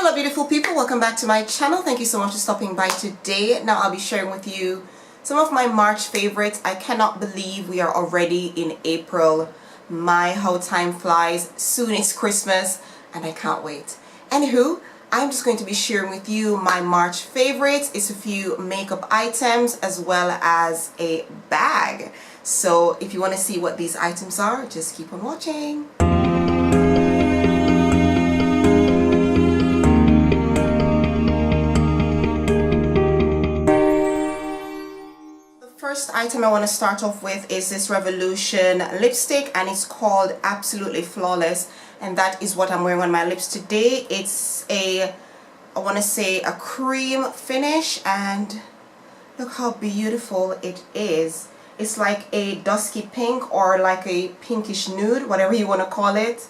Hello beautiful people, welcome back to my channel. Thank you so much for stopping by today. Now I'll be sharing with you some of my March favorites. I cannot believe we are already in April. My, how time flies. Soon it's Christmas and I can't wait. Anywho, I'm just going to be sharing with you my March favorites. It's a few makeup items as well as a bag. So if you want to see what these items are, just keep on watching. First item I want to start off with is this Revolution lipstick, and it's called Absolutely Flawless, and that is what I'm wearing on my lips today. It's a, I want to say, a cream finish, and look how beautiful it is. It's like a dusky pink or like a pinkish nude, whatever you want to call it.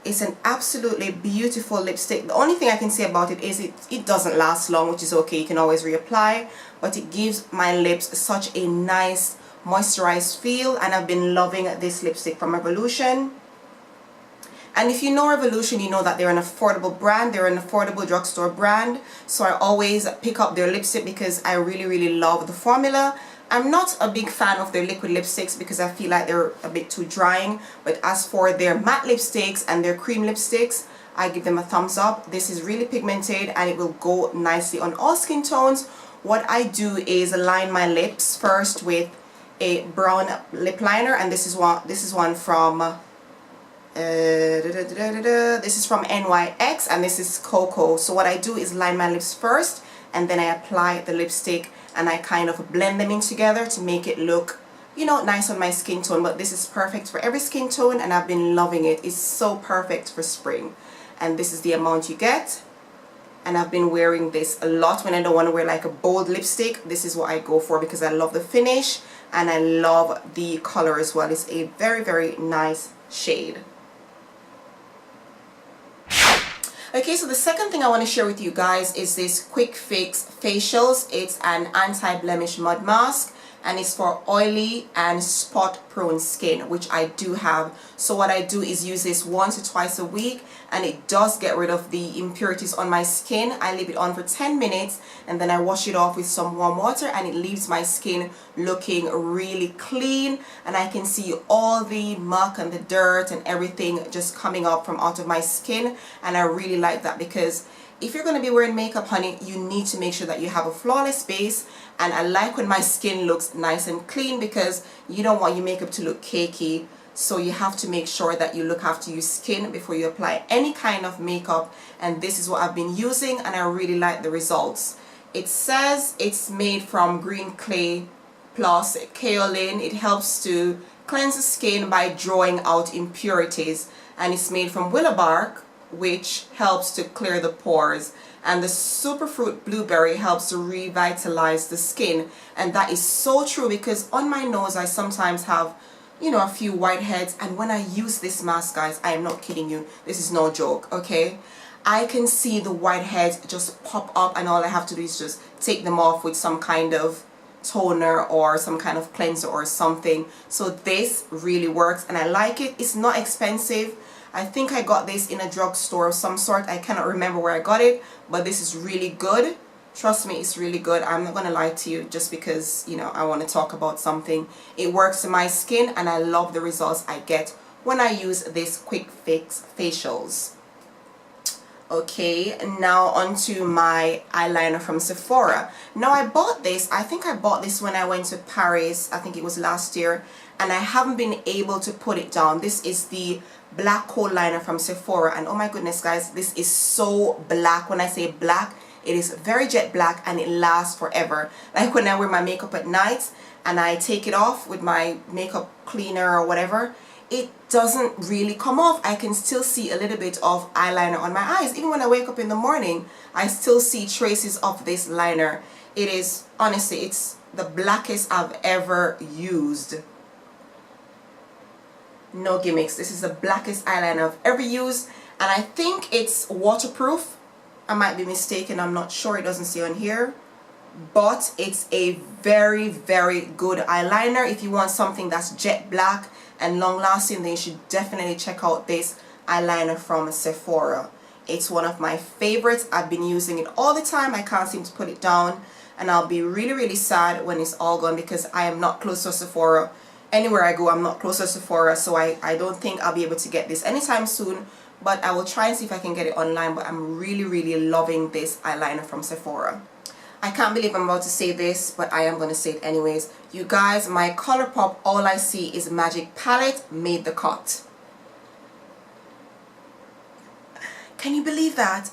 It's an absolutely beautiful lipstick. The only thing I can say about it is it doesn't last long, which is okay. You can always reapply, but it gives my lips such a nice moisturized feel, and I've been loving this lipstick from Revolution. And if you know Revolution, you know that they're an affordable brand. They're an affordable drugstore brand, so I always pick up their lipstick because I really love the formula. I'm not a big fan of their liquid lipsticks because I feel like they're a bit too drying, but as for their matte lipsticks and their cream lipsticks, I give them a thumbs up. This is really pigmented and it will go nicely on all skin tones. What I do is line my lips first with a brown lip liner, and this is one from this is from NYX, and this is Cocoa. So what I do is line my lips first and then I apply the lipstick and I kind of blend them in together to make it look, you know, nice on my skin tone. But this is perfect for every skin tone and I've been loving it. It's so perfect for spring, and this is the amount you get. And I've been wearing this a lot when I don't want to wear like a bold lipstick. This is what I go for because I love the finish and I love the color as well. It's a very nice shade. Okay, so the second thing I want to share with you guys is this Quick Fix Facials. It's an anti-blemish mud mask, and it's for oily and spot prone skin, which I do have. So what I do is use this once or twice a week, and it does get rid of the impurities on my skin. I leave it on for 10 minutes and then I wash it off with some warm water, and it leaves my skin looking really clean, and I can see all the muck and the dirt and everything just coming up from out of my skin. And I really like that because if you're going to be wearing makeup, honey, you need to make sure that you have a flawless base. And I like when my skin looks nice and clean because you don't want your makeup to look cakey. So you have to make sure that you look after your skin before you apply any kind of makeup. And this is what I've been using, and I really like the results. It says it's made from green clay plus kaolin. It helps to cleanse the skin by drawing out impurities. And it's made from willow bark, which helps to clear the pores, and the superfruit blueberry helps to revitalize the skin. And that is so true because on my nose I sometimes have, you know, a few whiteheads, and when I use this mask, guys, I am not kidding you, this is no joke, okay, I can see the whiteheads just pop up, and all I have to do is just take them off with some kind of toner or some kind of cleanser or something. So this really works and I like it. It's not expensive. I think I got this in a drugstore of some sort. I cannot remember where I got it, but this is really good. Trust me, it's really good. I'm not gonna lie to you just because, you know, I want to talk about something. It works in my skin and I love the results I get when I use this Quick Fix Facials. Okay, now onto my eyeliner from Sephora. Now I bought this, I think I bought this when I went to Paris, I think it was last year, and I haven't been able to put it down. This is the black coal liner from Sephora, and oh my goodness guys, this is so black. When I say black, it is very jet black and it lasts forever. Like when I wear my makeup at night and I take it off with my makeup cleaner or whatever, it doesn't really come off. I can still see a little bit of eyeliner on my eyes. Even when I wake up in the morning, I still see traces of this liner. It is, honestly, it's the blackest I've ever used. No gimmicks. This is the blackest eyeliner I've ever used, and I think it's waterproof. I might be mistaken, I'm not sure, it doesn't say on here, but it's a very good eyeliner. If you want something that's jet black and long lasting, then you should definitely check out this eyeliner from Sephora. It's one of my favorites. I've been using it all the time. I can't seem to put it down, and I'll be really sad when it's all gone, because I am not close to Sephora. Anywhere I go, I'm not close to Sephora, so I don't think I'll be able to get this anytime soon, but I will try and see if I can get it online. But I'm really loving this eyeliner from Sephora. I can't believe I'm about to say this, but I am going to say it anyways. You guys, my ColourPop All I See Is Magic palette made the cut. Can you believe that?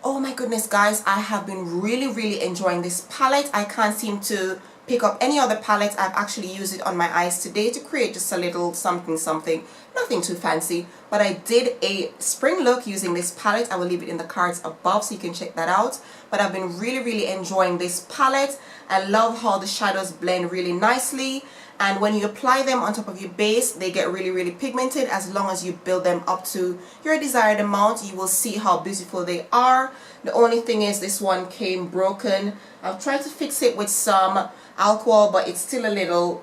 Oh my goodness, guys, I have been really enjoying this palette. I can't seem to pick up any other palettes. I've actually used it on my eyes today to create just a little something, nothing too fancy, but I did a spring look using this palette. I will leave it in the cards above so you can check that out. But I've been really enjoying this palette. I love how the shadows blend really nicely, and when you apply them on top of your base, they get really pigmented. As long as you build them up to your desired amount, you will see how beautiful they are. The only thing is, this one came broken. I've tried to fix it with some alcohol, but it's still a little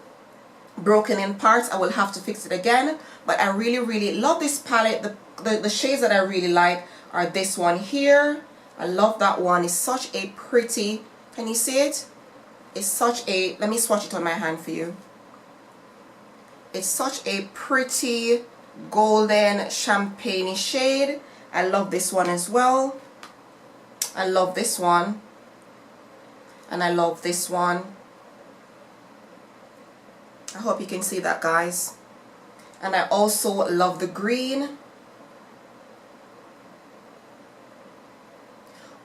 broken in parts. I will have to fix it again. But I really love this palette. The shades that I really like are this one here. I love that one. It's such a pretty, can you see it? It's such a, let me swatch it on my hand for you. It's such a pretty golden champagne shade. I love this one as well. I love this one. And I love this one. I hope you can see that, guys. And I also love the green.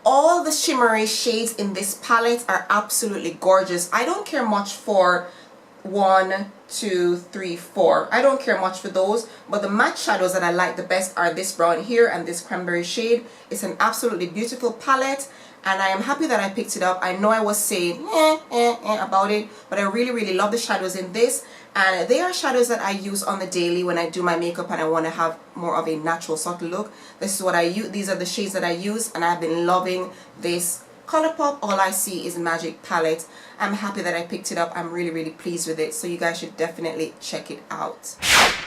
All the shimmery shades in this palette are absolutely gorgeous. I don't care much for 1, 2, 3, 4. I don't care much for those, but the matte shadows that I like the best are this brown here and this cranberry shade. It's an absolutely beautiful palette, and I am happy that I picked it up. I know I was saying about it, but I really love the shadows in this, and they are shadows that I use on the daily when I do my makeup and I want to have more of a natural subtle look. This is what I use. These are the shades that I use, and I've been loving this ColourPop All I See Is Magic palette. I'm happy that I picked it up. I'm really pleased with it, so you guys should definitely check it out.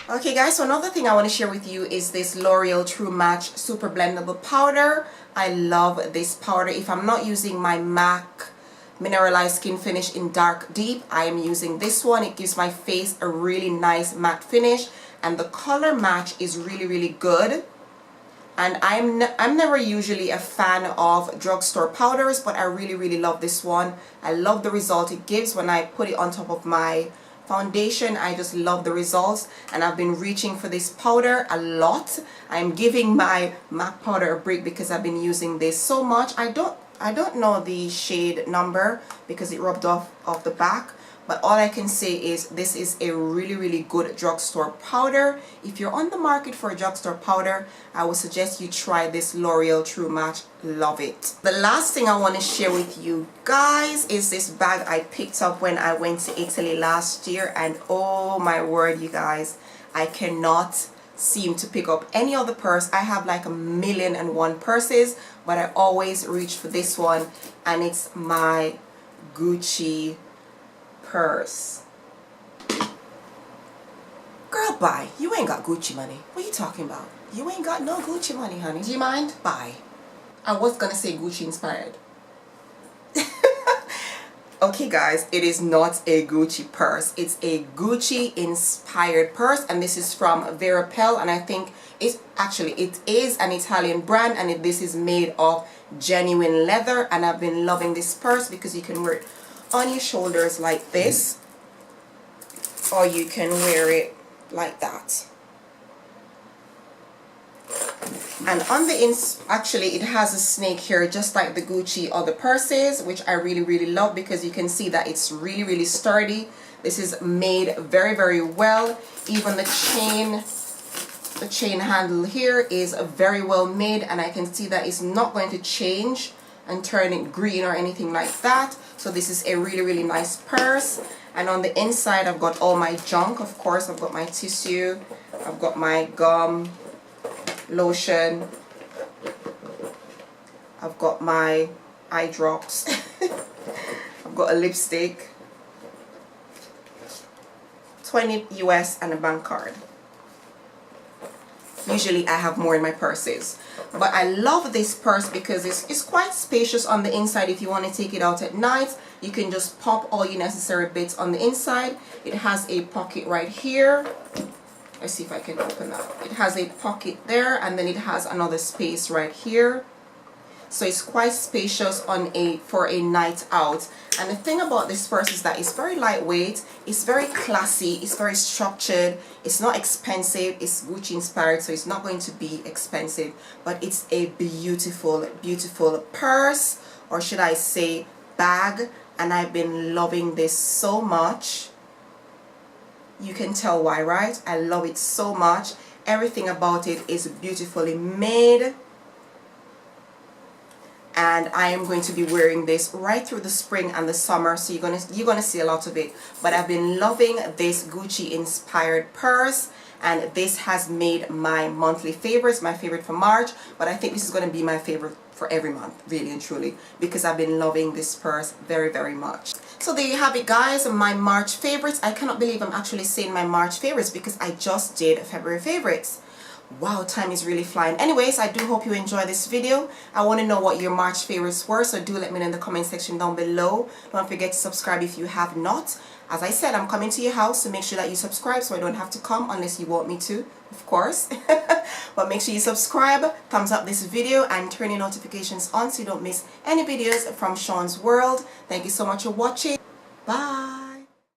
Okay guys, so another thing I want to share with you is this L'Oreal True Match Super Blendable Powder. I love this powder. If I'm not using my MAC Mineralized Skin Finish in Dark Deep, I am using this one. It gives my face a really nice matte finish, and the color match is really good. And I'm never usually a fan of drugstore powders, but I really love this one. I love the result it gives when I put it on top of my foundation. I just love the results, and I've been reaching for this powder a lot. I'm giving my MAC powder a break because I've been using this so much. I don't know the shade number because it rubbed off the back, but all I can say is this is a really good drugstore powder. If you're on the market for a drugstore powder, I would suggest you try this L'Oreal True Match. Love it. The last thing I want to share with you guys is this bag I picked up when I went to Italy last year, and oh my word, you guys, I cannot seem to pick up any other purse. I have like 1,000,001 purses, but I always reach for this one, and it's my Gucci purse. Girl, bye. You ain't got Gucci money. What are you talking about? You ain't got no Gucci money, honey. Do you mind? Bye. I was gonna say Gucci inspired. Okay guys, it is not a Gucci purse. It's a Gucci inspired purse, and this is from Verapel, and I think it is an Italian brand, and this is made of genuine leather, and I've been loving this purse because you can wear it on your shoulders like this, or you can wear it like that. And on the actually it has a snake here just like the Gucci other purses, which I really love because you can see that it's really sturdy. This is made very well. Even the chain handle here is very well made, and I can see that it's not going to change and turn it green or anything like that. So this is a really nice purse. And on the inside I've got all my junk. Of course, I've got my tissue, I've got my gum, lotion, I've got my eye drops, I've got a lipstick, 20 US, and a bank card. Usually I have more in my purses. But I love this purse because it's quite spacious on the inside. If you want to take it out at night, you can just pop all your necessary bits on the inside. It has a pocket right here. Let's see if I can open that. It has a pocket there, and then it has another space right here. So it's quite spacious for a night out. And the thing about this purse is that it's very lightweight, it's very classy, it's very structured, it's not expensive, it's Gucci inspired, so it's not going to be expensive, but it's a beautiful, beautiful purse, or should I say bag, and I've been loving this so much. You can tell why, right? I love it so much. Everything about it is beautifully made. And I am going to be wearing this right through the spring and the summer, so you're gonna see a lot of it. But I've been loving this Gucci inspired purse, and this has made my monthly favorites, my favorite for March, but I think this is going to be my favorite for every month, really and truly, because I've been loving this purse very, very much. So there you have it, guys, my March favorites. I cannot believe I'm actually saying my March favorites because I just did February favorites. Wow, time is really flying. Anyways, I do hope you enjoy this video. I want to know what your March favorites were, so do let me know in the comment section down below. Don't forget to subscribe if you have not. As I said, I'm coming to your house, so make sure that you subscribe so I don't have to come unless you want me to, of course. But make sure you subscribe, thumbs up this video, and turn your notifications on so you don't miss any videos from Shaunz World. Thank you so much for watching. Bye.